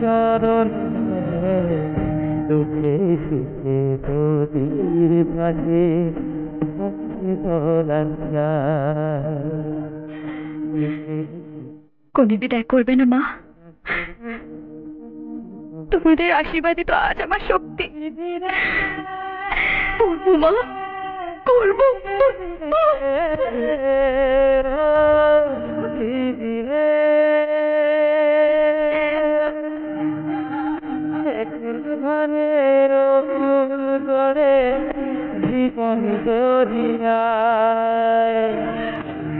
চরণ দুঃখে সুখে তোদের ভাসে কোনি বিদায় করবে না মা, তোমাদের আশীর্বাদই তো আজ আমার শক্তি। করবো মা, করবো।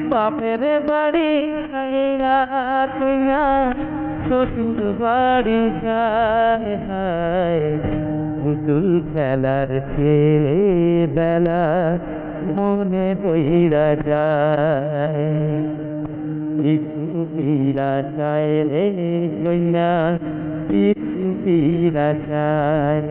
বাপের বাড়ি শ্বশুর বাড়ি যায় পুতুল খেলার ছেলে বেলা মনে বইরা যায় কিছু পীড়া চায় রে কইনা কিছু পীড়া চায়